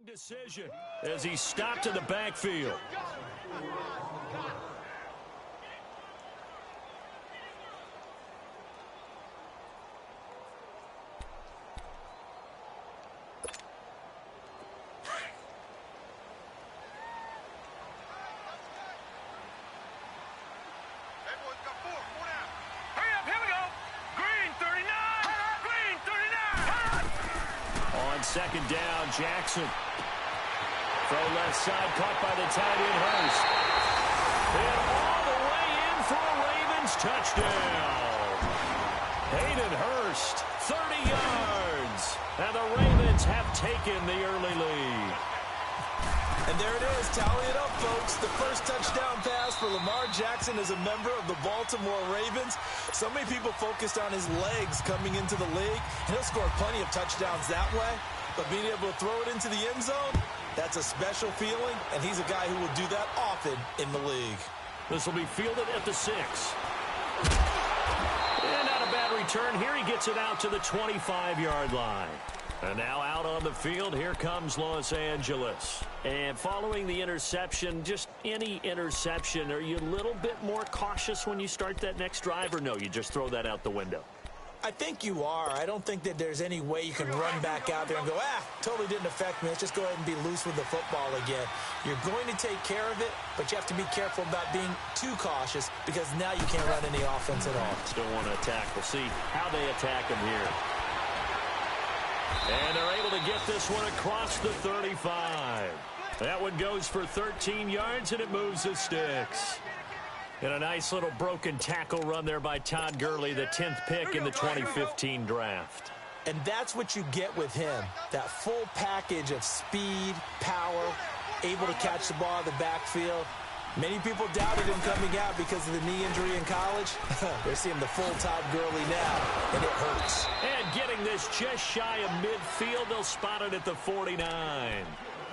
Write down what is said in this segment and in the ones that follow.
Decision as he stopped in the backfield. Second down, Jackson. Throw left side, caught by the tight end, Hurst. And all the way in for a Ravens touchdown. Hayden Hurst, 30 yards. And the Ravens have taken the early lead. And there it is. Tally it up, folks. The first touchdown pass for Lamar Jackson as a member of the Baltimore Ravens. So many people focused on his legs coming into the league. He'll score plenty of touchdowns that way. But being able to throw it into the end zone, that's a special feeling, and he's a guy who will do that often in the league. This will be fielded at the 6. And not a bad return. Here he gets it out to the 25-yard line. And now out on the field, here comes Los Angeles. And following the interception, just any interception, are you a little bit more cautious when you start that next drive, or no, you just throw that out the window? I think you are. I don't think that there's any way you can run back out there and go, totally didn't affect me. Let's just go ahead and be loose with the football again. You're going to take care of it, but you have to be careful about being too cautious because now you can't run any offense at all. Still want to attack. We'll see how they attack him here. And they're able to get this one across the 35. That one goes for 13 yards, and it moves the sticks. And a nice little broken tackle run there by Todd Gurley, the 10th pick in the 2015 draft. And that's what you get with him, that full package of speed, power, able to catch the ball in the backfield. Many people doubted him coming out because of the knee injury in college. They're seeing the full Todd Gurley now, and it hurts. And getting this just shy of midfield, they'll spot it at the 49.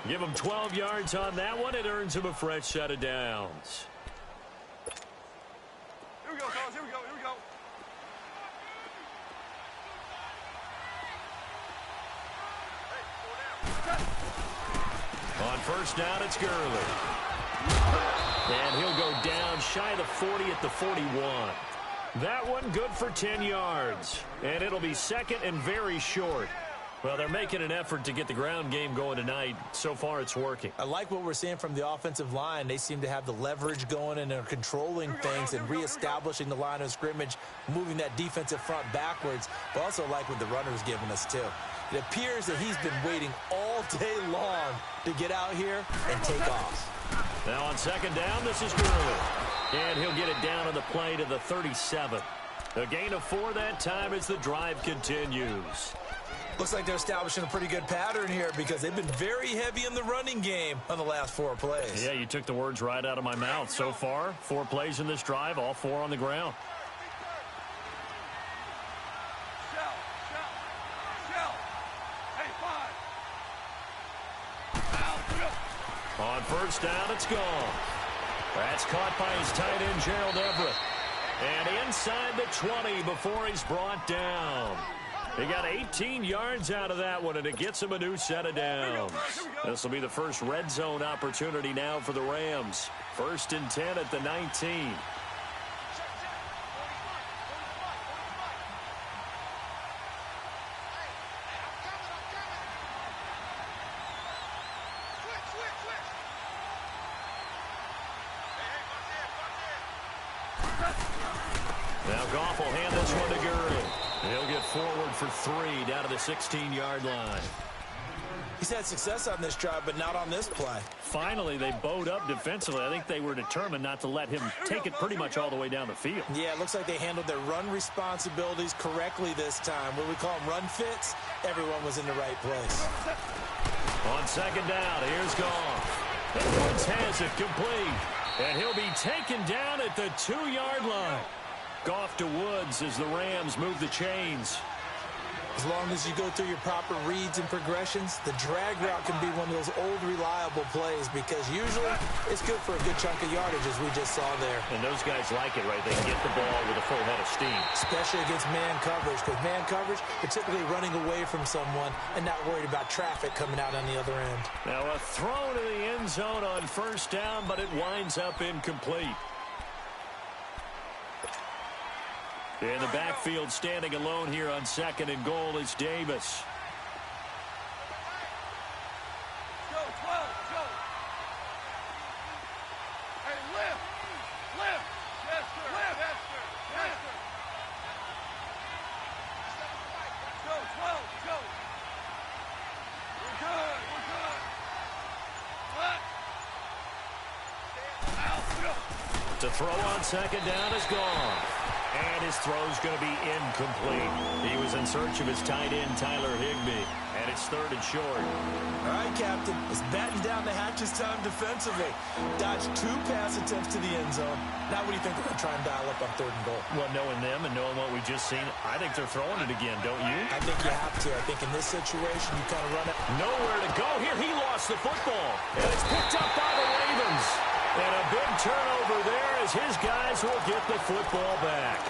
Give him 12 yards on that one. It earns him a fresh set of downs. Here we go, fellas. Here we go. Here we go. On first down, it's Gurley. And he'll go down shy of the 40 at the 41. That one good for 10 yards. And it'll be second and very short. Well, they're making an effort to get the ground game going tonight. So far, it's working. I like what we're seeing from the offensive line. They seem to have the leverage going and are controlling things and reestablishing the line of scrimmage, moving that defensive front backwards. But also like what the runner's giving us, too. It appears that he's been waiting all day long to get out here and take off. Now on second down, this is Gurley. And he'll get it down on the play to the 37. A gain of 4 that time as the drive continues. Looks like they're establishing a pretty good pattern here because they've been very heavy in the running game on the last 4 plays. Yeah, you took the words right out of my mouth. So far, 4 plays in this drive, all 4 on the ground. On first down, it's gone. That's caught by his tight end, Gerald Everett. And inside the 20 before he's brought down. He got 18 yards out of that one, and it gets him a new set of downs. This will be the first red zone opportunity now for the Rams. 1st and 10 at the 19. Now Goff will hand this one to Gurley. He'll get forward for 3 down to the 16-yard line. He's had success on this drive, but not on this play. Finally, they bowed up defensively. I think they were determined not to let him take it pretty much all the way down the field. Yeah, it looks like they handled their run responsibilities correctly this time. What we call them run fits, everyone was in the right place. On second down, here's Goff. Woods has it complete. And he'll be taken down at the 2-yard line. Goff to Woods as the Rams move the chains. As long as you go through your proper reads and progressions, the drag route can be one of those old reliable plays because usually it's good for a good chunk of yardage, as we just saw there. And those guys like it, right? They get the ball with a full head of steam. Especially against man coverage, because man coverage, they're typically running away from someone and not worried about traffic coming out on the other end. Now a throw to the end zone on first down, but it winds up incomplete. In the backfield, standing alone here on 2nd and goal is Davis. Go, 12, go. Hey, lift. Lift. Yes, sir. Lift. Yes, sir. Yes, sir. Go, 12, go. We're good. We're good. What? The throw on 2nd down is gone. And his throw's going to be incomplete. He was in search of his tight end, Tyler Higbee. And it's 3rd and short. All right, Captain. It's batten down the hatches time defensively. Dodged 2 pass attempts to the end zone. Now what do you think they're going to try and dial up on 3rd and goal? Well, knowing them and knowing what we just seen, I think they're throwing it again, don't you? I think you have to. I think in this situation, you kind of run it. Nowhere to go here. He lost the football. And it's picked up by the Ravens. And a big turnover there as his guys will get the football back.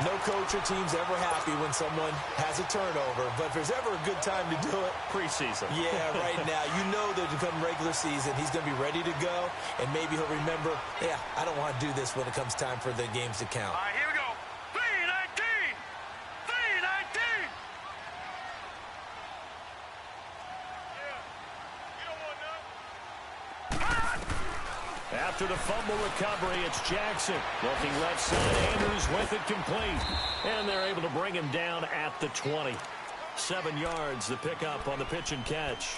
No coach or team's ever happy when someone has a turnover, but if there's ever a good time to do it, preseason. Yeah, right now. You know that to come regular season, he's going to be ready to go, and maybe he'll remember, yeah, I don't want to do this when it comes time for the games to count. All right, here we go. 3-19. 3-19. Yeah. You don't want none. After the fumble recovery, it's Jackson. Looking left side, Andrews with it complete. And they're able to bring him down at the 20. 7 yards, the pickup on the pitch and catch.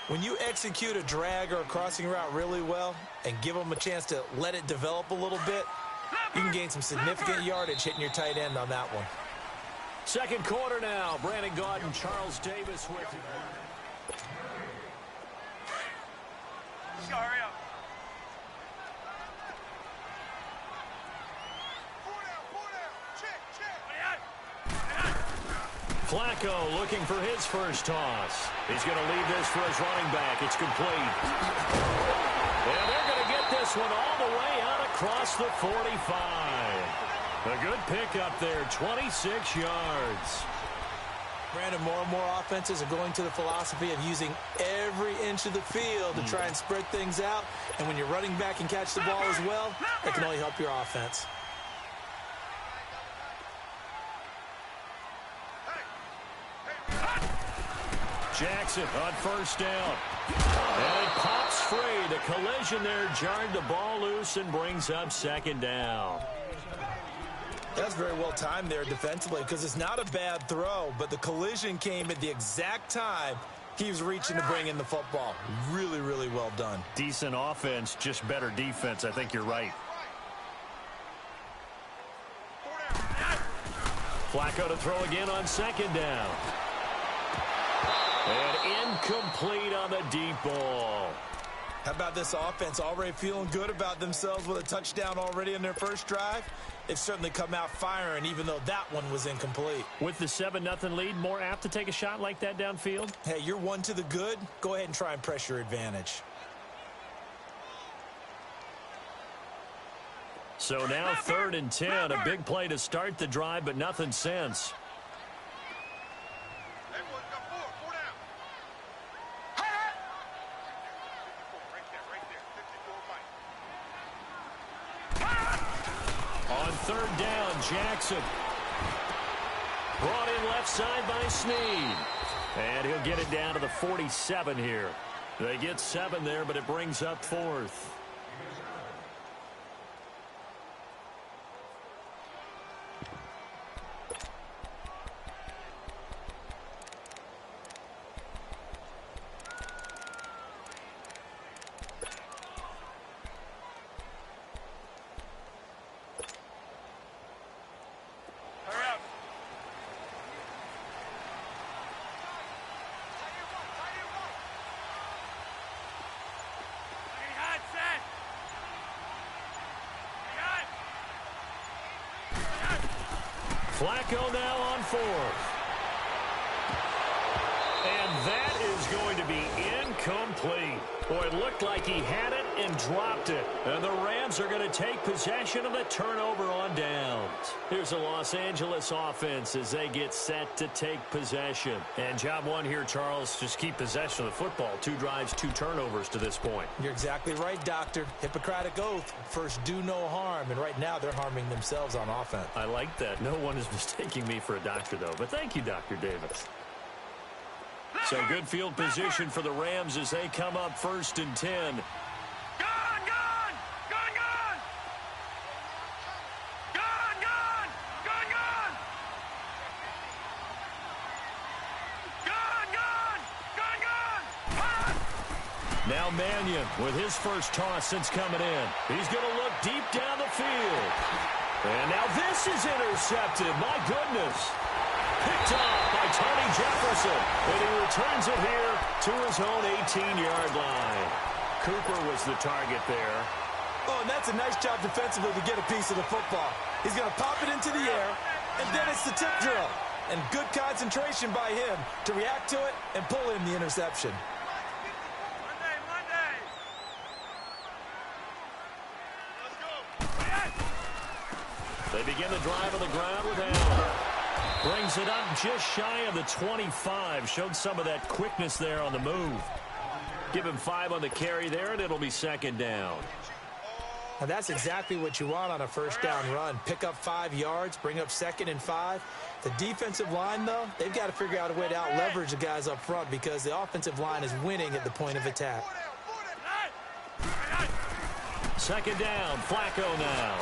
When you execute a drag or a crossing route really well and give them a chance to let it develop a little bit, you can gain some significant yardage hitting your tight end on that one. 2nd quarter now. Brandon Gaudin, Charles Davis with you. Let's go, hurry up. Flacco looking for his first toss. He's going to leave this for his running back. It's complete. And they're going to get this one all the way out across the 45. A good pickup there, 26 yards. Brandon, more and more offenses are going to the philosophy of using every inch of the field to try and spread things out. And when you're running back and catch the ball as well, that can only help your offense. Jackson on first down. And it pops free. The collision there jarred the ball loose and brings up 2nd down. That's very well timed there defensively because it's not a bad throw, but the collision came at the exact time he was reaching to bring in the football. Really, really well done. Decent offense, just better defense. I think you're right. Flacco to throw again on 2nd down. And incomplete on the deep ball. How about this offense already feeling good about themselves with a touchdown already in their first drive? They've certainly come out firing, even though that one was incomplete. With the 7-0 lead, more apt to take a shot like that downfield? Hey, you're one to the good. Go ahead and try and press your advantage. So now 3rd and 10. A big play to start the drive, but nothing since. Everyone's got four down. Right there. 54 Mike. On 3rd down, Jackson. Brought in left side by Snead. And he'll get it down to the 47 here. They get 7 there, but it brings up 4th. Flacco now on 4th. is going to be incomplete. Boy, it looked like he had it and dropped it. And the Rams are going to take possession of the turnover on downs. Here's the Los Angeles offense as they get set to take possession. And job one here, Charles, just keep possession of the football. 2 drives, 2 turnovers to this point. You're exactly right, Doctor. Hippocratic oath. First, do no harm. And right now, they're harming themselves on offense. I like that. No one is mistaking me for a doctor, though. But thank you, Dr. Davis. So good field position for the Rams as they come up 1st and 10. Gone! Gone! Gone! Gone! Gone! Gone! Gone! Gone! Gone! Gone! Gone! Gone! Gone! Now Mannion with his first toss since coming in. He's going to look deep down the field. And now this is intercepted. My goodness. Picked off by Tony Jefferson. And he returns it here to his own 18-yard line. Cooper was the target there. Oh, and that's a nice job defensively to get a piece of the football. He's going to pop it into the air, and then it's the tip drill. And good concentration by him to react to it and pull in the interception. Monday! Let's go! They begin the drive on the ground with Allen. Brings it up just shy of the 25. Showed some of that quickness there on the move. Give him 5 on the carry there, and it'll be 2nd down. And that's exactly what you want on a first down run. Pick up 5 yards, bring up 2nd and 5. The defensive line, though, they've got to figure out a way to out-leverage the guys up front because the offensive line is winning at the point of attack. 2nd down, Flacco now.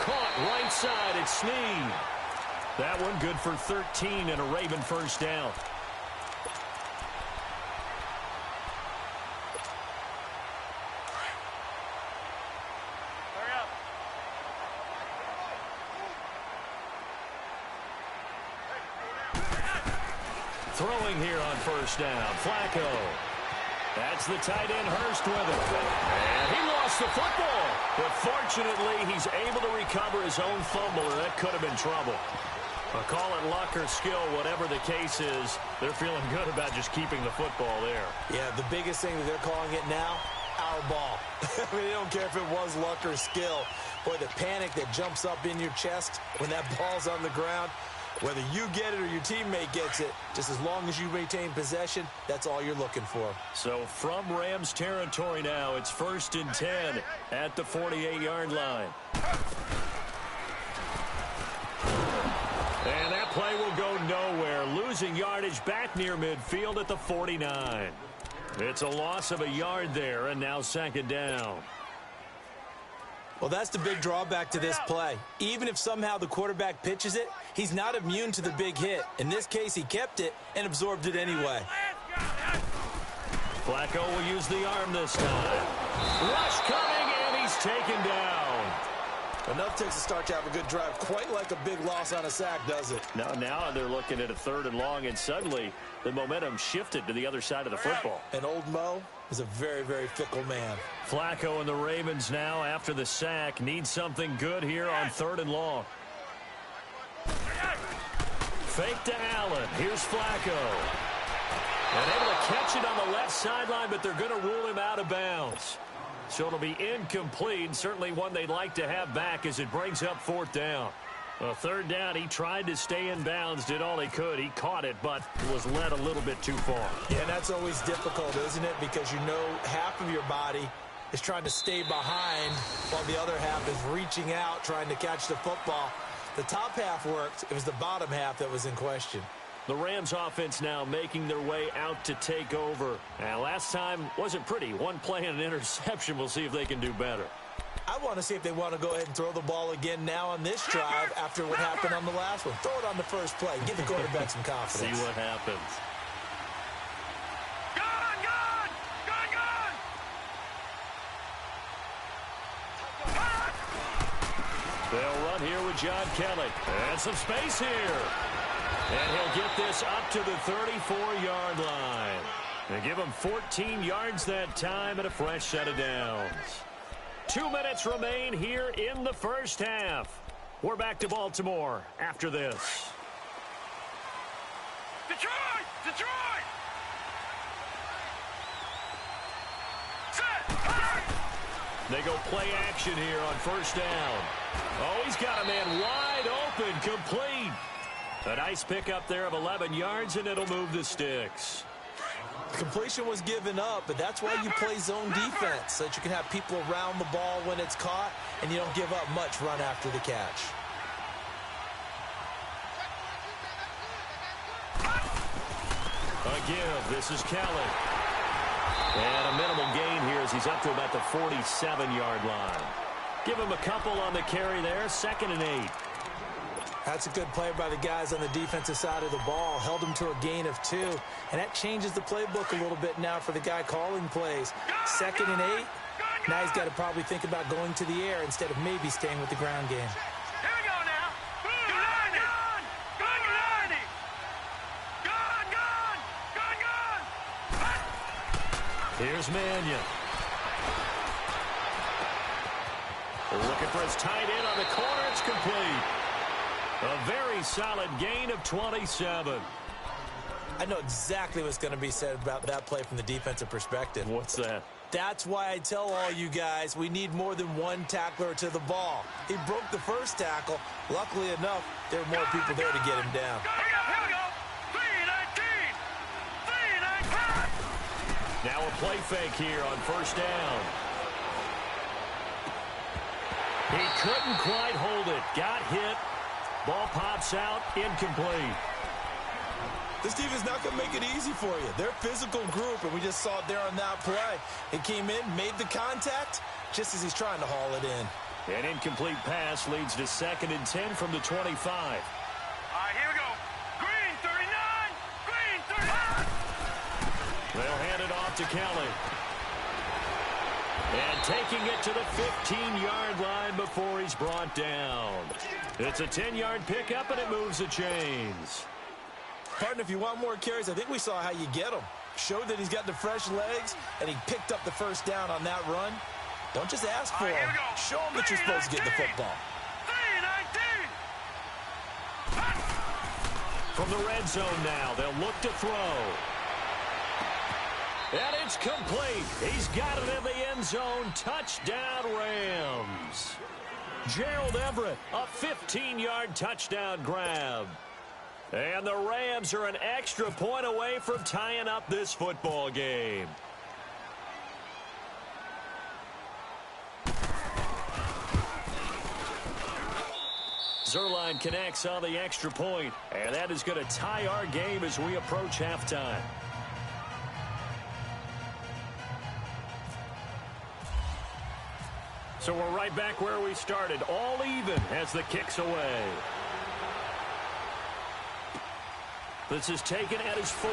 Caught right side, it's Snead. That one good for 13 and a Raven first down. Hurry up! Throwing here on first down, Flacco. That's the tight end Hurst with it. And he lost the football. But fortunately, he's able to recover his own fumble, or that could have been trouble. Call it luck or skill, whatever the case is, they're feeling good about just keeping the football there. Yeah, the biggest thing that they're calling it now, our ball. I mean, they don't care if it was luck or skill. Boy, the panic that jumps up in your chest when that ball's on the ground, whether you get it or your teammate gets it, just as long as you maintain possession, that's all you're looking for. So from Rams territory now, it's 1st and 10 at the 48-yard line. And that play will go nowhere. Losing yardage back near midfield at the 49. It's a loss of a yard there, and now 2nd down. Well, that's the big drawback to this play. Even if somehow the quarterback pitches it, he's not immune to the big hit. In this case, he kept it and absorbed it anyway. Flacco will use the arm this time. Rush coming, and he's taken down. Enough takes a start to have a good drive. Quite like a big loss on a sack, does it? Now they're looking at a 3rd and long, and suddenly the momentum shifted to the other side of the football. And old Mo is a very, very fickle man. Flacco and the Ravens now, after the sack, need something good here on 3rd and long. Fake to Allen. Here's Flacco. And able to catch it on the left sideline, but they're going to rule him out of bounds. So it'll be incomplete, certainly one they'd like to have back as it brings up 4th down. Well, 3rd down, he tried to stay in bounds, did all he could. He caught it, but was led a little bit too far. Yeah, and that's always difficult, isn't it? Because you know half of your body is trying to stay behind while the other half is reaching out, trying to catch the football. The top half worked. It was the bottom half that was in question. The Rams offense now making their way out to take over. And last time wasn't pretty. One play and an interception. We'll see if they can do better. I want to see if they want to go ahead and throw the ball again now on this drive after what happened on the last one. Throw it on the first play. Give the quarterback some confidence. See what happens. Gone! Gone! Gone! Gone! They'll run here with John Kelly. And some space here. And he'll get this up to the 34-yard line. And give him 14 yards that time and a fresh set of downs. 2 minutes remain here in the first half. We're back to Baltimore after this. Detroit! Detroit! They go play action here on first down. Oh, he's got a man wide open, complete. A nice pickup there of 11 yards, and it'll move the sticks. Completion was given up, but that's why you play zone defense, so that you can have people around the ball when it's caught, and you don't give up much run after the catch. A give. This is Kelly. And a minimal gain here as he's up to about the 47-yard line. Give him a couple on the carry there. 2nd and 8. That's a good play by the guys on the defensive side of the ball. Held him to a gain of 2. And that changes the playbook a little bit now for the guy calling plays. 2nd and 8. Now he's got to probably think about going to the air instead of maybe staying with the ground game. Here we go now. Here's Mannion. Looking for his tight end on the corner. It's complete. A very solid gain of 27. I know exactly what's going to be said about that play from the defensive perspective. What's that? That's why I tell all you guys we need more than one tackler to the ball. He broke the first tackle. Luckily enough, there were more people there to get him down. Here we go. 3-19. Now a play fake here on first down. He couldn't quite hold it. Got hit. Ball pops out. Incomplete. This defense is not going to make it easy for you. They're a physical group, and we just saw it there on that play. He came in, made the contact, just as he's trying to haul it in. An incomplete pass leads to 2nd and 10 from the 25. All right, here we go. Green, 39. Green, 39. They'll hand it off to Kelly. And taking it to the 15-yard line before he's brought down. It's a 10-yard pickup, and it moves the chains. Partner, if you want more carries, I think we saw how you get them. Showed that he's got the fresh legs, and he picked up the first down on that run. Don't just ask for him. Show him that you're supposed to get the football. 3-19. From the red zone now, they'll look to throw. And it's complete. He's got it in the end zone. Touchdown, Rams. Gerald Everett, a 15-yard touchdown grab. And the Rams are an extra point away from tying up this football game. Zerline connects on the extra point, and that is going to tie our game as we approach halftime. So we're right back where we started, all even as the kick's away. This is taken at his 4.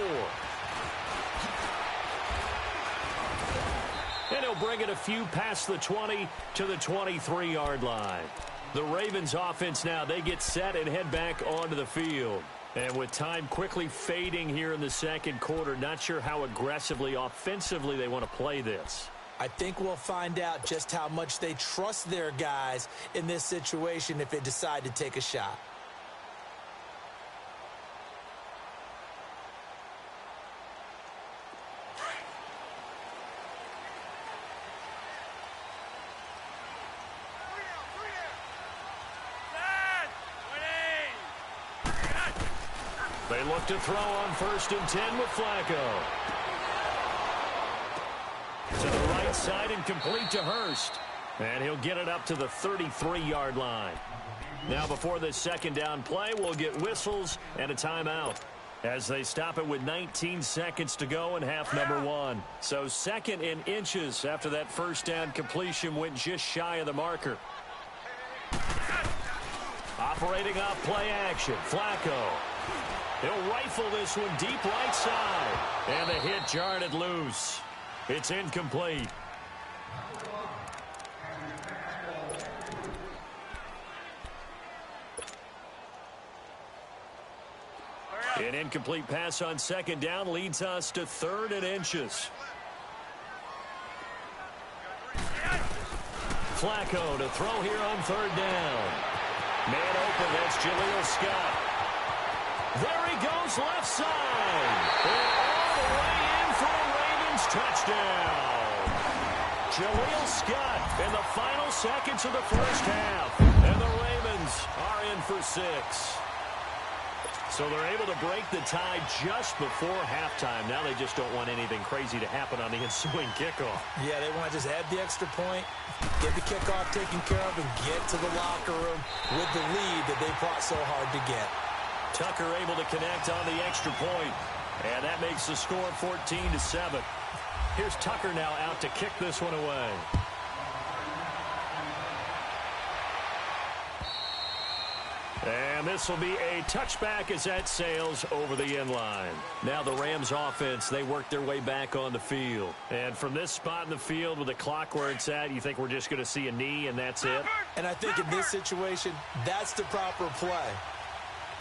And he'll bring it a few past the 20 to the 23-yard line. The Ravens offense now, they get set and head back onto the field. And with time quickly fading here in the second quarter, not sure how aggressively, offensively they want to play this. I think we'll find out just how much they trust their guys in this situation if they decide to take a shot. They look to throw on 1st and 10 with Flacco. To the right side and complete to Hurst. And he'll get it up to the 33-yard line. Now before this second down play, we'll get whistles and a timeout as they stop it with 19 seconds to go in half number 1. So 2nd and inches after that first down completion went just shy of the marker. Operating off play action, Flacco. He'll rifle this one deep right side. And the hit jarred it loose. It's incomplete. An incomplete pass on second down leads us to 3rd and inches. Flacco to throw here on 3rd down. Man open, that's Jaleel Scott. There he goes left side. And all the way in for a Ravens touchdown. Jaleel Scott in the final seconds of the first half. And the Ravens are in for 6. So they're able to break the tie just before halftime. Now they just don't want anything crazy to happen on the ensuing kickoff. Yeah, they want to just add the extra point, get the kickoff taken care of, and get to the locker room with the lead that they fought so hard to get. Tucker able to connect on the extra point, and that makes the score 14-7. Here's Tucker now out to kick this one away. And this will be a touchback as that sails over the end line. Now the Rams offense, they work their way back on the field. And from this spot in the field with the clock where it's at, you think we're just going to see a knee and that's it? And I think in this situation, that's the proper play.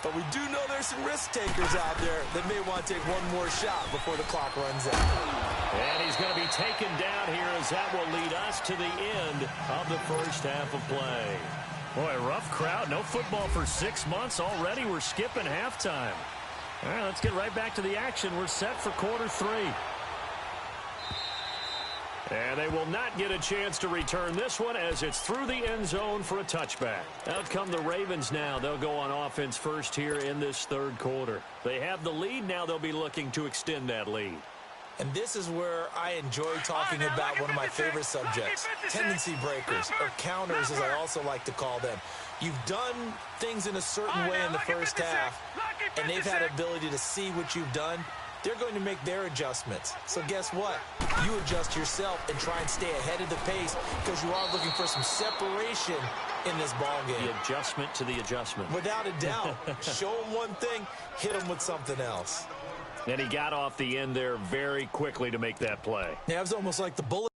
But we do know there's some risk takers out there that may want to take one more shot before the clock runs out. And he's going to be taken down here as that will lead us to the end of the first half of play. Boy, rough crowd. No football for 6 months already. We're skipping halftime. All right, let's get right back to the action. We're set for quarter 3. And they will not get a chance to return this one as it's through the end zone for a touchback. Out come the Ravens now. They'll go on offense first here in this third quarter. They have the lead. Now they'll be looking to extend that lead. And this is where I enjoy talking about one of my favorite subjects, tendency breakers, or counters as I also like to call them. You've done things in a certain way in the first half, and they've had ability to see what you've done. They're going to make their adjustments. So guess what? You adjust yourself and try and stay ahead of the pace because you are looking for some separation in this ball game. The adjustment to the adjustment. Without a doubt. Show them one thing, hit them with something else. And he got off the end there very quickly to make that play. Yeah, it was almost like the bullet.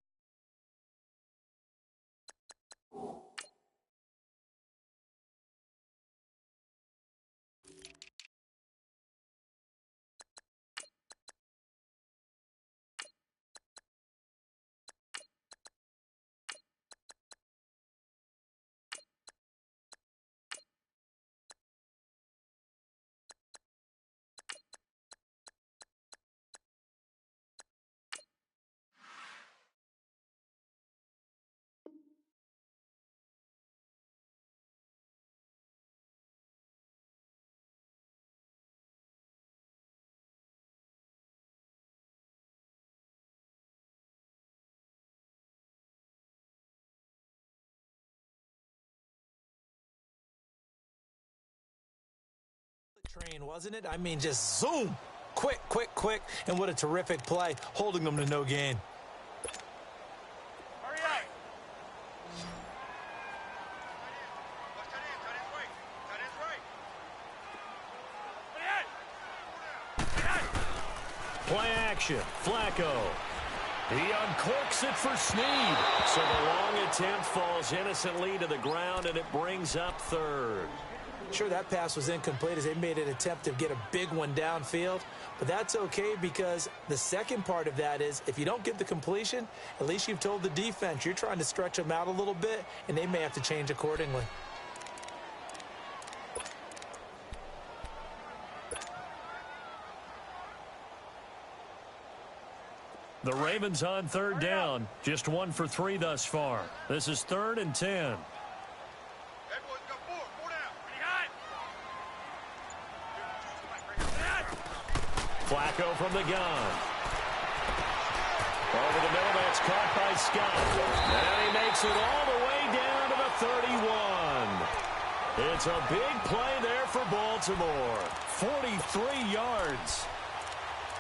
Train, wasn't it? I mean, just zoom. Quick, quick, quick. And what a terrific play, holding them to no gain. Hurry up. Play action. Flacco. He uncorks it for Snead. So the long attempt falls innocently to the ground, and it brings up third. Sure, that pass was incomplete as they made an attempt to get a big one downfield, but that's okay because the second part of that is if you don't get the completion, at least you've told the defense you're trying to stretch them out a little bit, and they may have to change accordingly. The Ravens on third down, just 1 for 3 thus far. This is 3rd and 10. Flacco from the gun. Over the middle, that's caught by Scott. And he makes it all the way down to the 31. It's a big play there for Baltimore. 43 yards.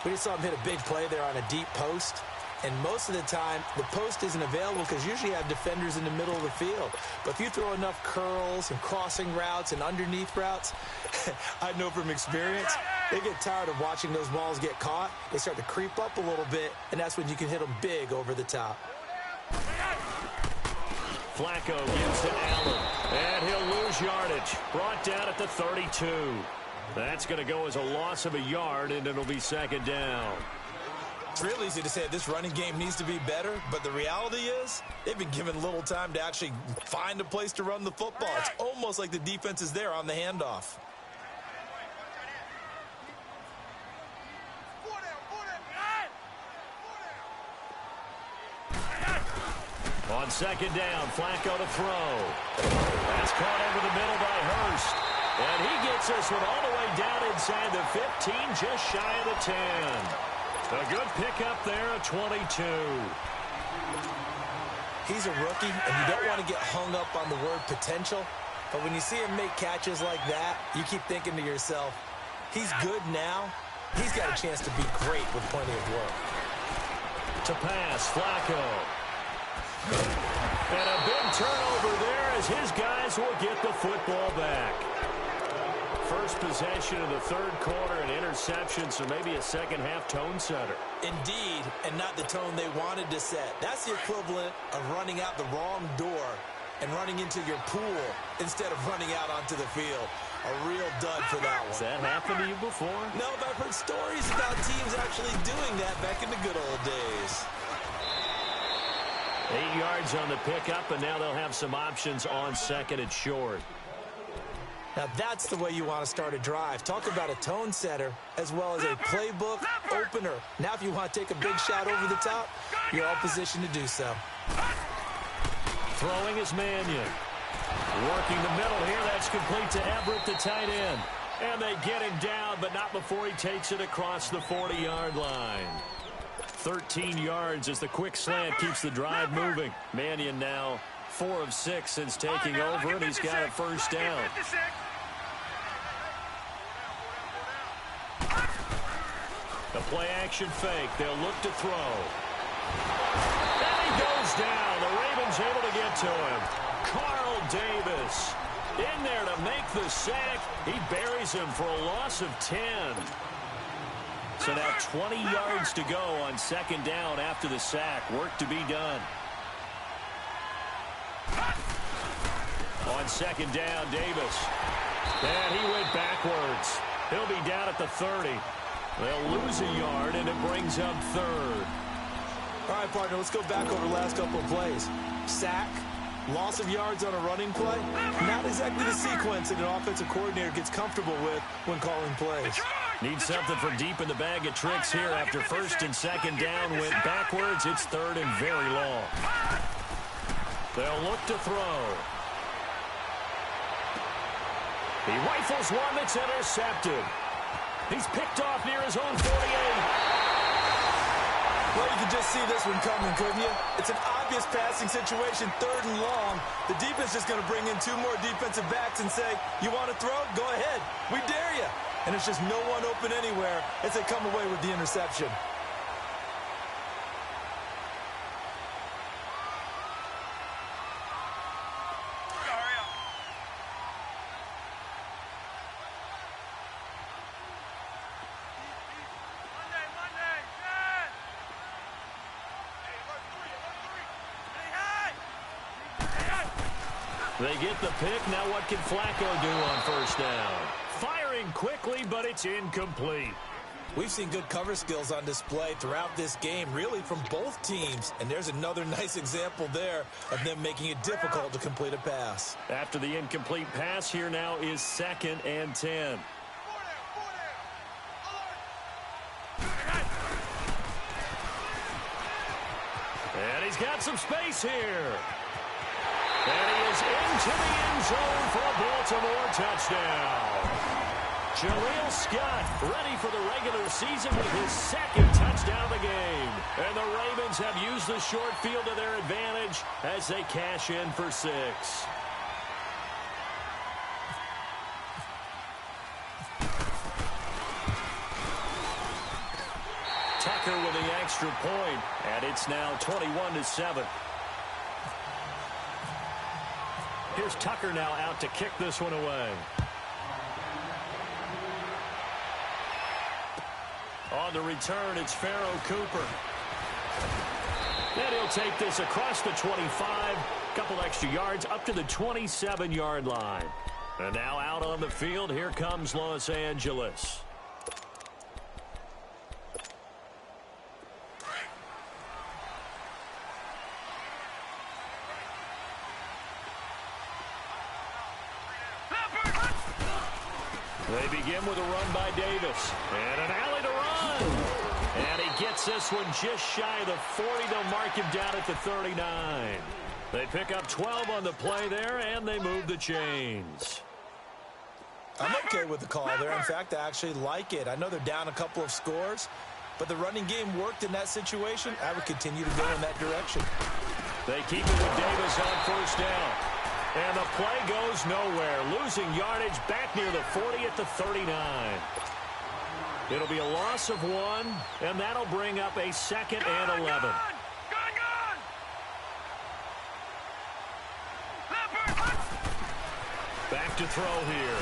We just saw him hit a big play there on a deep post. And most of the time, the post isn't available because usually you have defenders in the middle of the field. But if you throw enough curls and crossing routes and underneath routes, I know from experience, they get tired of watching those balls get caught. They start to creep up a little bit, and that's when you can hit them big over the top. Flacco gives to Allen, and he'll lose yardage. Brought down at the 32. That's going to go as a loss of a yard, and it'll be 2nd down. It's real easy to say this running game needs to be better, but the reality is they've been given little time to actually find a place to run the football. It's almost like the defense is there on the handoff. On second down, Flacco to throw. That's caught over the middle by Hurst. And he gets this one all the way down inside the 15, just shy of the 10. A good pickup there at 22. He's a rookie, and you don't want to get hung up on the word potential. But when you see him make catches like that, you keep thinking to yourself, he's good now. He's got a chance to be great with plenty of work. To pass, Flacco. And a big turnover there as his guys will get the football back. First possession of the third quarter, an interception, so maybe a second-half tone setter. Indeed, and not the tone they wanted to set. That's the equivalent of running out the wrong door and running into your pool instead of running out onto the field. A real dud for that one. Has that happened to you before? No, but I've heard stories about teams actually doing that back in the good old days. 8 yards on the pickup, and now they'll have some options on second and short. Now that's the way you want to start a drive. Talk about a tone setter as well as a playbook opener. Now if you want to take a big shot over the top, you're all positioned to do so. Throwing is Mannion. Working the middle here. That's complete to Everett, the tight end. And they get him down, but not before he takes it across the 40-yard line. 13 yards as the quick slant keeps the drive moving. Mannion now 4 of 6 since taking over, and he's got a first down. The play-action fake. They'll look to throw. And he goes down. The Ravens able to get to him. Carl Davis in there to make the sack. He buries him for a loss of 10. So now 20 yards to go on second down after the sack. Work to be done. On second down, Davis. And he went backwards. He'll be down at the 30. They'll lose a yard, and it brings up third. All right, partner, let's go back over the last couple of plays. Sack, loss of yards on a running play. Not exactly the sequence that an offensive coordinator gets comfortable with when calling plays. Need something from deep in the bag of tricks here after first and second down went backwards. It's third and very long. They'll look to throw. He rifles one that's intercepted. He's picked off near his own 48. Well, you could just see this one coming, couldn't you? It's an obvious passing situation, third and long. The defense is going to bring in 2 more defensive backs and say, you want to throw? Go ahead. We dare you. And it's just no one open anywhere as they come away with the interception. They get the pick. Now what can Flacco do on first down? Firing quickly, but it's incomplete. We've seen good cover skills on display throughout this game, really from both teams. And there's another nice example there of them making it difficult to complete a pass. After the incomplete pass, here now is second and 10. And he's got some space here. And he is into the end zone for a Baltimore touchdown. Jaleel Scott ready for the regular season with his second touchdown of the game. And the Ravens have used the short field to their advantage as they cash in for 6. Tucker with the extra point, and it's now 21-7. Here's Tucker now out to kick this one away. On the return, it's Pharaoh Cooper. And he'll take this across the 25. Couple extra yards up to the 27-yard line. And now out on the field, here comes Los Angeles. They begin with a run by Davis. And an alley to run. And he gets this one just shy of the 40. They'll mark him down at the 39. They pick up 12 on the play there, and they move the chains. I'm okay with the call there. In fact, I actually like it. I know they're down a couple of scores, but the running game worked in that situation. I would continue to go in that direction. They keep it with Davis on first down. And the play goes nowhere. Losing yardage back near the 40 at the 39. It'll be a loss of 1, and that'll bring up a 2nd and 11. Back to throw here.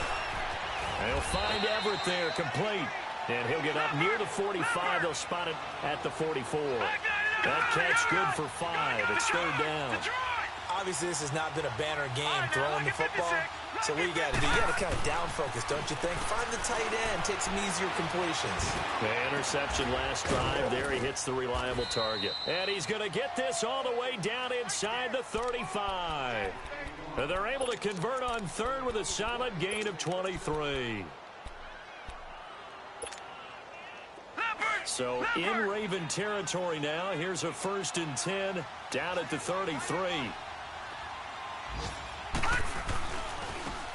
And he'll find Everett there, complete. And he'll get up near the 45. They'll spot it at the 44. That catch good for 5. It's 3rd down. Obviously, this has not been a banner game throwing the football. So what you got to do, you got to kind of down focus, don't you think? Find the tight end, take some easier completions. The interception last drive. There he hits the reliable target. And he's going to get this all the way down inside the 35. And they're able to convert on 3rd with a solid gain of 23. So in Raven territory now. Here's a 1st and 10 down at the 33.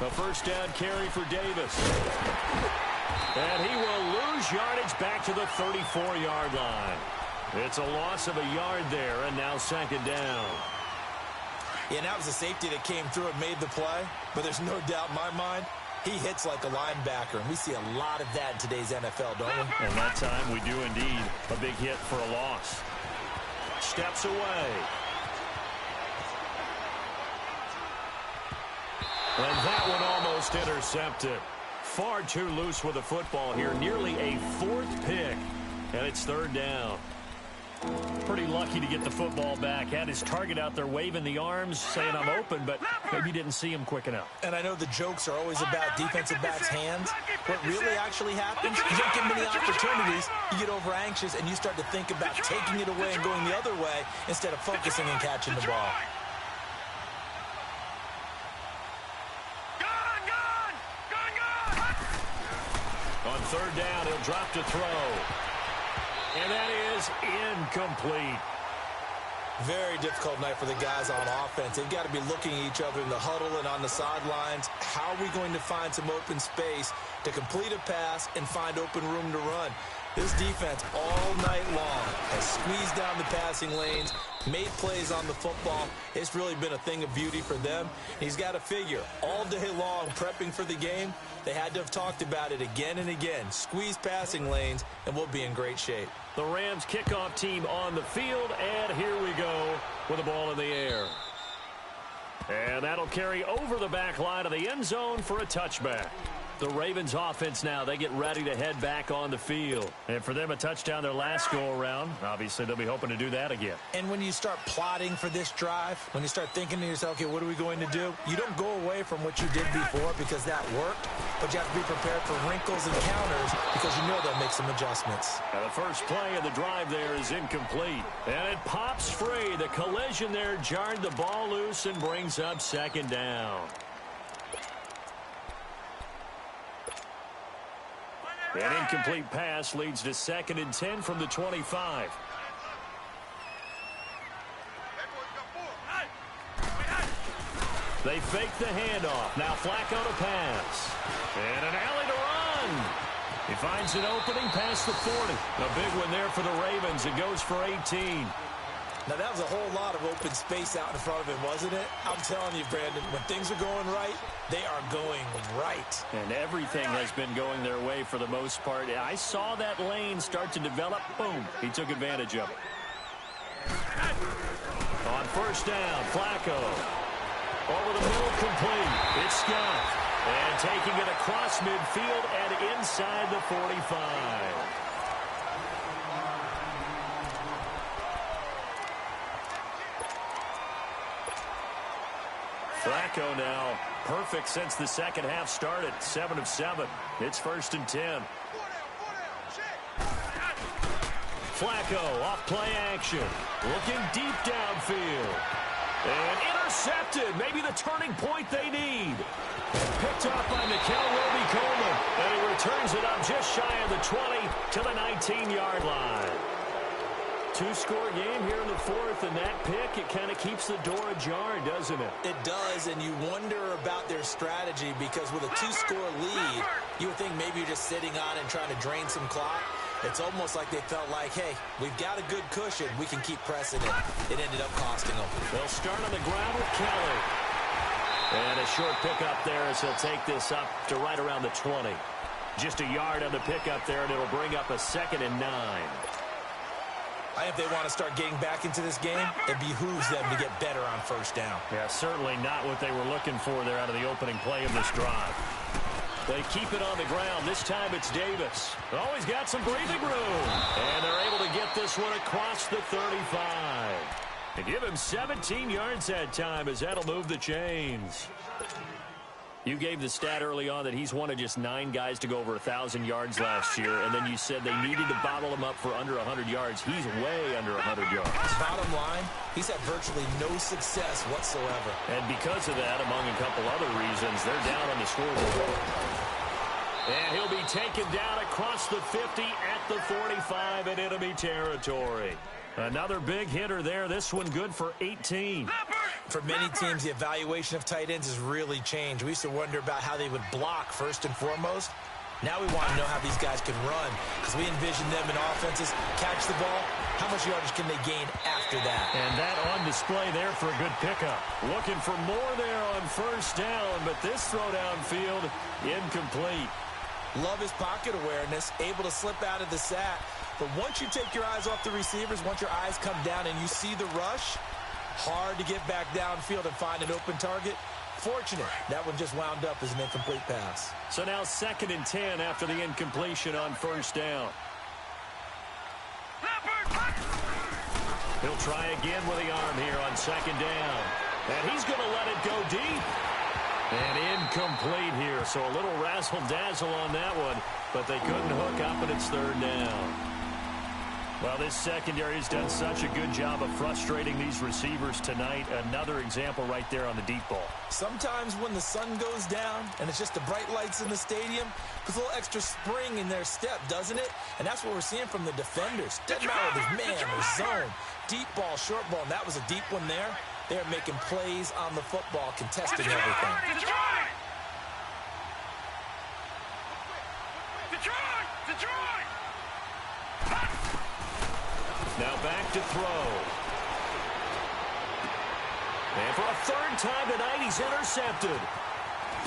A first down carry for Davis. And he will lose yardage back to the 34-yard line. It's a loss of a yard there, and now 2nd down. Yeah, that was a safety that came through and made the play, but there's no doubt in my mind, he hits like a linebacker, and we see a lot of that in today's NFL, don't we? And that time we do indeed. A big hit for a loss. Steps away. And that one almost intercepted. Far too loose with the football here. Nearly a 4th pick. And it's 3rd down. Pretty lucky to get the football back. Had his target out there waving the arms, saying I'm open, but maybe didn't see him quick enough. And I know the jokes are always about defensive backs' hands. What really actually happens, you don't get many opportunities, you get over anxious, and you start to think about taking it away and going the other way instead of focusing and catching the ball. On 3rd down, he'll drop to throw. And that is incomplete. Very difficult night for the guys on offense. They've got to be looking at each other in the huddle and on the sidelines. How are we going to find some open space to complete a pass and find open room to run? This defense all night long has squeezed down the passing lanes, made plays on the football. It's really been a thing of beauty for them. He's got to figure all day long prepping for the game. They had to have talked about it again and again. Squeeze passing lanes, and we'll be in great shape. The Rams kickoff team on the field, and here we go with the ball in the air. And that'll carry over the back line of the end zone for a touchback. The Ravens offense now, they get ready to head back on the field. And for them, a touchdown their last go-around. Obviously, they'll be hoping to do that again. And when you start plotting for this drive, when you start thinking to yourself, okay, what are we going to do? You don't go away from what you did before because that worked, but you have to be prepared for wrinkles and counters because you know they'll make some adjustments. Now the first play of the drive there is incomplete. And it pops free. The collision there jarred the ball loose and brings up 2nd down. An incomplete pass leads to 2nd and 10 from the 25. They fake the handoff. Now Flacco to pass. And an alley to run. He finds an opening past the 40. A big one there for the Ravens. It goes for 18. Now, that was a whole lot of open space out in front of him, wasn't it? I'm telling you, Brandon, when things are going right, they are going right. And everything has been going their way for the most part. I saw that lane start to develop. Boom. He took advantage of it. On first down, Flacco. Over the middle, complete. It's Scott. And taking it across midfield and inside the 45. Flacco now perfect since the second half started. 7 of 7. It's 1st and 10. Flacco off play action. Looking deep downfield. And intercepted. Maybe the turning point they need. Picked off by Mikel Roby-Coleman. And he returns it up just shy of the 20 to the 19-yard line. two-score game here in the fourth, and that pick, it kind of keeps the door ajar, doesn't it? It does, and you wonder about their strategy because with a two-score lead, you would think maybe you're just sitting on it and trying to drain some clock. It's almost like they felt like, hey, we've got a good cushion. We can keep pressing it. It ended up costing them. They'll start on the ground with Kelly. And a short pickup there as he'll take this up to right around the 20. Just a yard on the pickup there, and it'll bring up a 2nd and 9. I think if they want to start getting back into this game, it behooves them to get better on first down. Yeah, certainly not what they were looking for there out of the opening play of this drive. They keep it on the ground. This time it's Davis. Always got some breathing room. And they're able to get this one across the 35. And give him 17 yards that time as that'll move the chains. You gave the stat early on that he's one of just 9 guys to go over 1,000 yards last year, and then you said they needed to bottle him up for under 100 yards. He's way under 100 yards. Bottom line, he's had virtually no success whatsoever. And because of that, among a couple other reasons, they're down on the scoreboard. And he'll be taken down across the 50 at the 45 in enemy territory. Another big hitter there. This one good for 18. For many teams, the evaluation of tight ends has really changed. We used to wonder about how they would block first and foremost. Now we want to know how these guys can run because we envision them in offenses catch the ball. How much yardage can they gain after that? And that on display there for a good pickup. Looking for more there on first down, but this throw downfield incomplete. Love his pocket awareness, able to slip out of the sack. But once you take your eyes off the receivers, once your eyes come down and you see the rush, hard to get back downfield and find an open target. Fortunate, that one just wound up as an incomplete pass. So now 2nd and 10 after the incompletion on first down. He'll try again with the arm here on 2nd down. And he's going to let it go deep. And incomplete here, so a little razzle-dazzle on that one, but they couldn't hook up, and it's 3rd down. Well, this secondary has done such a good job of frustrating these receivers tonight. Another example right there on the deep ball. Sometimes when the sun goes down and it's just the bright lights in the stadium, there's a little extra spring in their step, doesn't it? And that's what we're seeing from the defenders. Doesn't matter if there's man or zone. Deep ball, short ball, and that was a deep one there. They're making plays on the football, contesting everything. Detroit! Now back to throw. And for a 3rd time tonight, he's intercepted.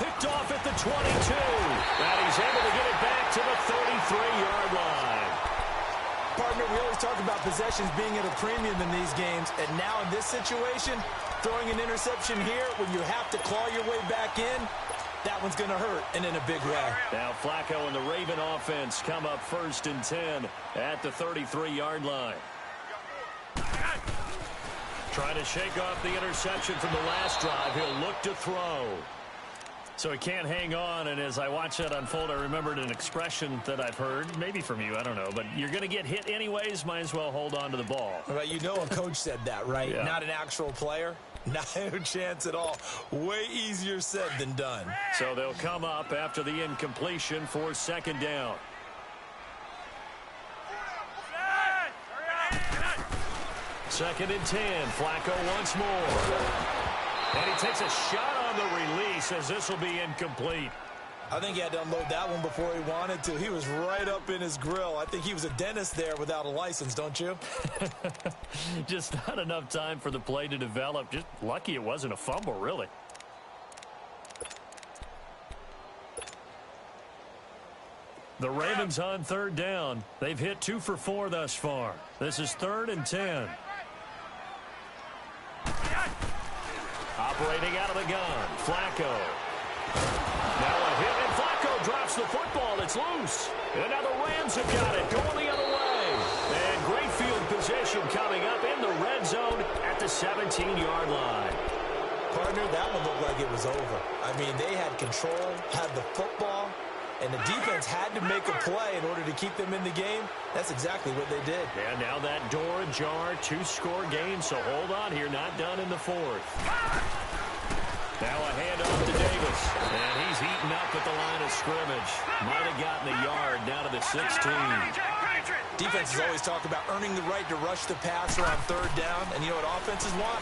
Picked off at the 22. And he's able to get it back to the 33-yard line. Partner, we always talk about possessions being at a premium in these games. And now in this situation, throwing an interception here when you have to claw your way back in, that one's going to hurt, and in a big way. Now Flacco and the Raven offense come up 1st and 10 at the 33-yard line. Trying to shake off the interception from the last drive. He'll look to throw. So he can't hang on, and as I watch that unfold, I remembered an expression that I've heard, maybe from you, I don't know, but you're going to get hit anyways, might as well hold on to the ball. Well, you know a coach said that, right? Yeah. Not an actual player. Not a chance at all. Way easier said than done. So they'll come up after the incompletion for 2nd down. Second and 10. Flacco once more. And he takes a shot on the release as this will be incomplete. I think he had to unload that one before he wanted to. He was right up in his grill. I think he was a dentist there without a license, don't you? Just not enough time for the play to develop. Just lucky it wasn't a fumble, really. The Ravens on 3rd down. They've hit 2 for 4 thus far. This is 3rd and 10. Operating out of the gun, Flacco. Now a hit, and Flacco drops the football. It's loose. And now the Rams have got it, going the other way. And great field position coming up in the red zone at the 17-yard line. Partner, that one looked like it was over. I mean, they had control, had the football, and the defense had to make a play in order to keep them in the game. That's exactly what they did. And now that door ajar, 2-score game, so hold on here, not done in the 4th. Now a handoff to Davis. And he's heating up at the line of scrimmage. Might have gotten a yard down to the 16. Defenses always talk about earning the right to rush the passer on third down. And you know what offenses want?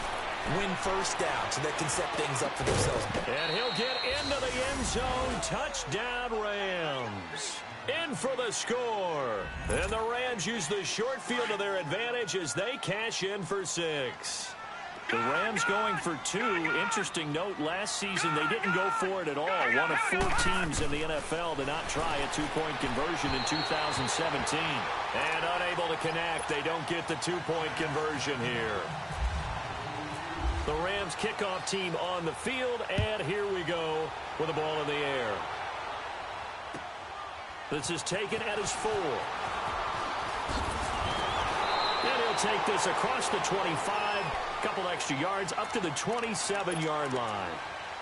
Win first down so they can set things up for themselves. And he'll get into the end zone. Touchdown, Rams. In for the score. And the Rams use the short field to their advantage as they cash in for 6. The Rams going for 2. Interesting note, last season they didn't go for it at all. One of 4 teams in the NFL to not try a 2-point conversion in 2017. And unable to connect. They don't get the 2-point conversion here. The Rams kickoff team on the field, and here we go with the ball in the air. This is taken at his 4. And he'll take this across the 25. Couple extra yards up to the 27-yard line.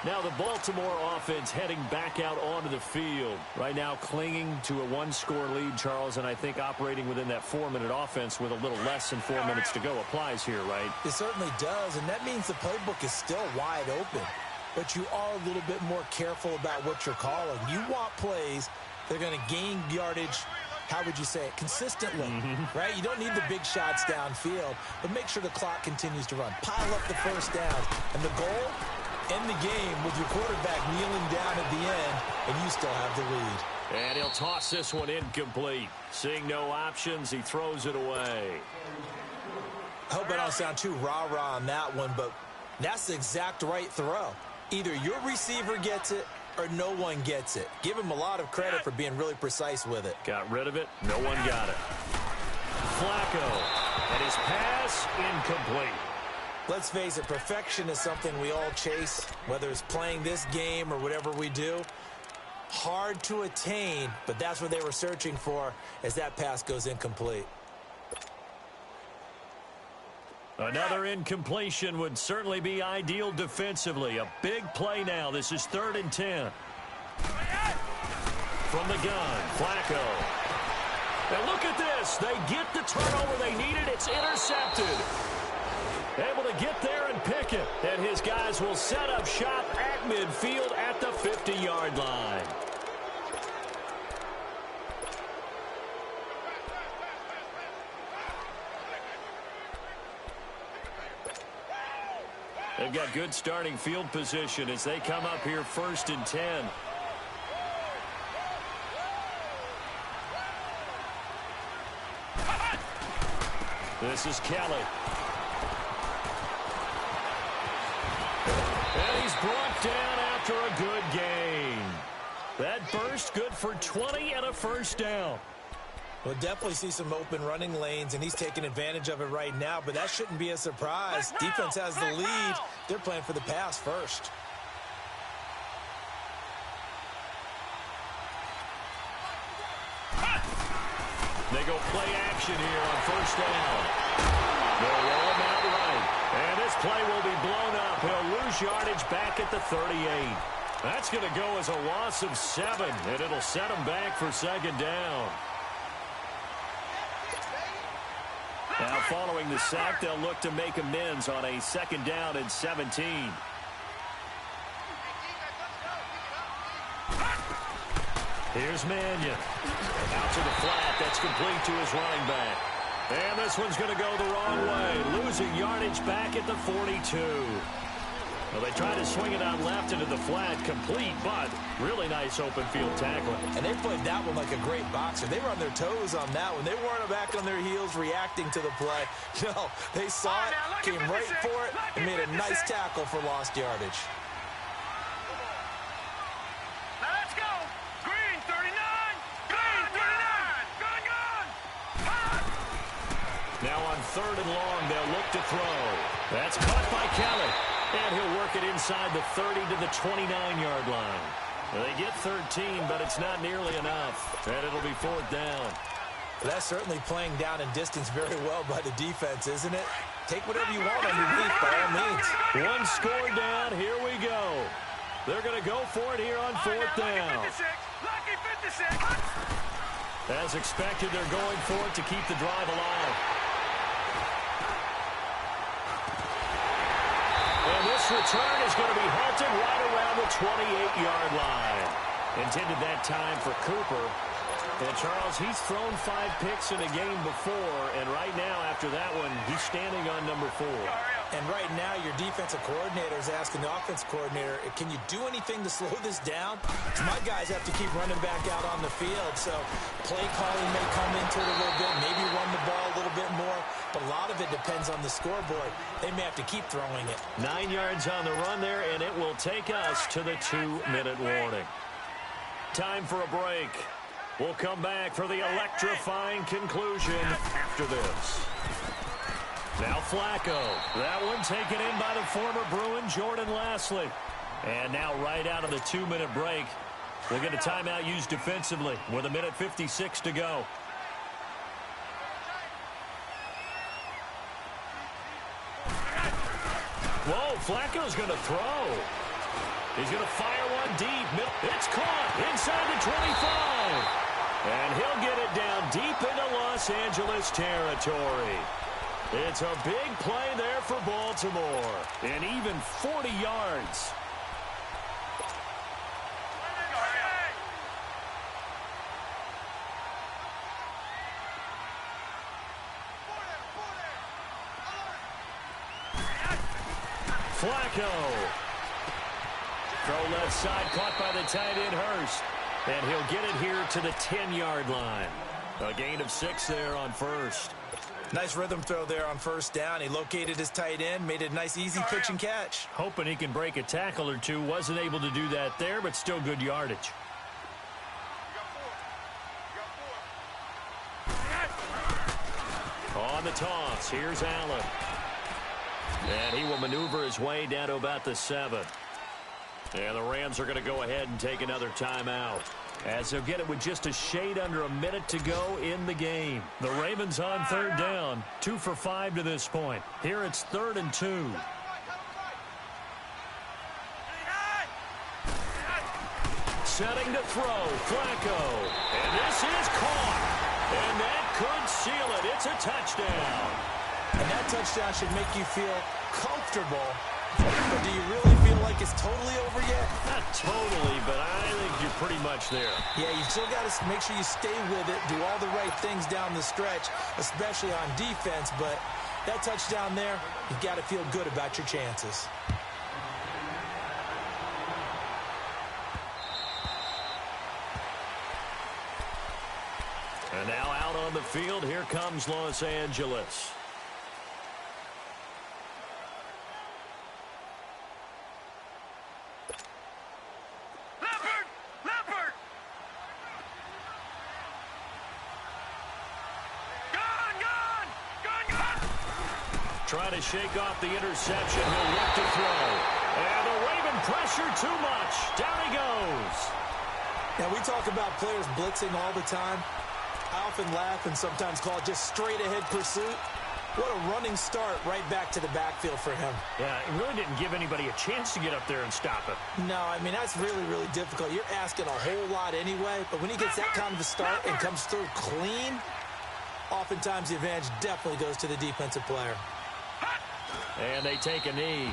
Now the Baltimore offense heading back out onto the field. Right now clinging to a 1-score lead, Charles, and I think operating within that 4-minute offense with a little less than 4 minutes to go applies here, right? It certainly does, and that means the playbook is still wide open. But you are a little bit more careful about what you're calling. You want plays that are going to gain yardage, how would you say it, consistently, right? You don't need the big shots downfield, but make sure the clock continues to run. Pile up the first downs. And the goal, end the game with your quarterback kneeling down at the end, and you still have the lead. And he'll toss this one incomplete. Seeing no options, he throws it away. I hope I don't sound too rah-rah on that one, but that's the exact right throw. Either your receiver gets it or no one gets it. Give him a lot of credit for being really precise with it. Got rid of it. No one got it. Flacco. And his pass incomplete. Let's face it, perfection is something we all chase, whether it's playing this game or whatever we do. Hard to attain, but that's what they were searching for as that pass goes incomplete. Another incompletion would certainly be ideal defensively. A big play now. This is 3rd and 10. From the gun, Flacco. And look at this. They get the turnover they needed. It's intercepted. Able to get there and pick it. And his guys will set up shop at midfield at the 50-yard line. They've got good starting field position as they come up here 1st and 10. This is Kelly. And he's brought down after a good gain. That burst good for 20 and a first down. We'll definitely see some open running lanes, and he's taking advantage of it right now, but that shouldn't be a surprise. Defense has the lead. They're playing for the pass first. They go play action here on 1st down. They'll roll him out right. And this play will be blown up. He'll lose yardage back at the 38. That's going to go as a loss of 7, and it'll set him back for 2nd down. Now, following the sack, they'll look to make amends on a 2nd down and 17. Here's Mannion. Out to the flat. That's complete to his running back. And this one's going to go the wrong way. Losing yardage back at the 42. Well, they try to swing it out left into the flat, complete, but really nice open field tackling. And they played that one like a great boxer. They were on their toes on that one. They weren't back on their heels reacting to the play. No, they saw it, came right for it, and made a nice tackle for lost yardage. Now let's go. Green 39. Green 39. Gun. Now on 3rd and long, they'll look to throw. That's caught by Kelly. And he'll work it inside the 30 to the 29-yard line. They get 13, but it's not nearly enough. And it'll be 4th down. But that's certainly playing down in distance very well by the defense, isn't it? Take whatever you want underneath, by all means. 1 score down. Here we go. They're going to go for it here on 4th down. Lucky 56. As expected, they're going for it to keep the drive alive. And this return is going to be halted right around the 28-yard line. Intended that time for Cooper. And, Charles, he's thrown 5 picks in a game before, and right now, after that one, he's standing on number 4. And right now, your defensive coordinator is asking the offense coordinator, can you do anything to slow this down? My guys have to keep running back out on the field, so play calling may come into it a little bit, maybe run the ball a little bit more, but a lot of it depends on the scoreboard. They may have to keep throwing it. 9 yards on the run there, and it will take us to the 2-minute warning. Time for a break. We'll come back for the electrifying conclusion after this. Now Flacco. That one taken in by the former Bruin, Jordan Lastly. And now right out of the 2-minute break, we'll get a timeout used defensively with 1:56 to go. Whoa, Flacco's going to throw. He's going to fire one deep. It's caught inside the 25. And he'll get it down deep into Los Angeles territory. It's a big play there for Baltimore. And even 40 yards. Flacco. Throw left side, caught by the tight end Hurst. And he'll get it here to the 10-yard line. A gain of 6 there on first. Nice rhythm throw there on first down. He located his tight end, made it a nice, easy pitch and catch. Hoping he can break a tackle or two. Wasn't able to do that there, but still good yardage. On the toss, here's Allen. And he will maneuver his way down to about the 7. And the Rams are going to go ahead and take another timeout, as they'll get it with just a shade under a minute to go in the game. The Ravens on third down, 2 for 5 to this point. Here it's 3rd and 2. Setting to throw, Flacco. And this is caught. And that could seal it. It's a touchdown. And that touchdown should make you feel comfortable. But do you really feel like it's totally over yet? Not totally, but I think you're pretty much there. Yeah, you still got to make sure you stay with it, do all the right things down the stretch, especially on defense. But that touchdown there, you've got to feel good about your chances. And now out on the field, here comes Los Angeles. Trying to shake off the interception. He'll look to throw. And the Raven pressure too much. Down he goes. Now, we talk about players blitzing all the time. I often laugh and sometimes call it just straight-ahead pursuit. What a running start right back to the backfield for him. Yeah, it really didn't give anybody a chance to get up there and stop it. No, I mean, that's really, really difficult. You're asking a whole lot anyway, but when he gets that kind of a start and comes through clean, oftentimes the advantage definitely goes to the defensive player. And they take a knee.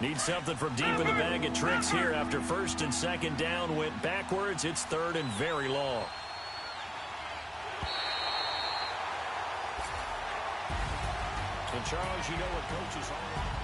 Need something from deep in the bag of tricks here after 1st and 2nd down went backwards. It's 3rd and very long. And Charles, you know what coaches are.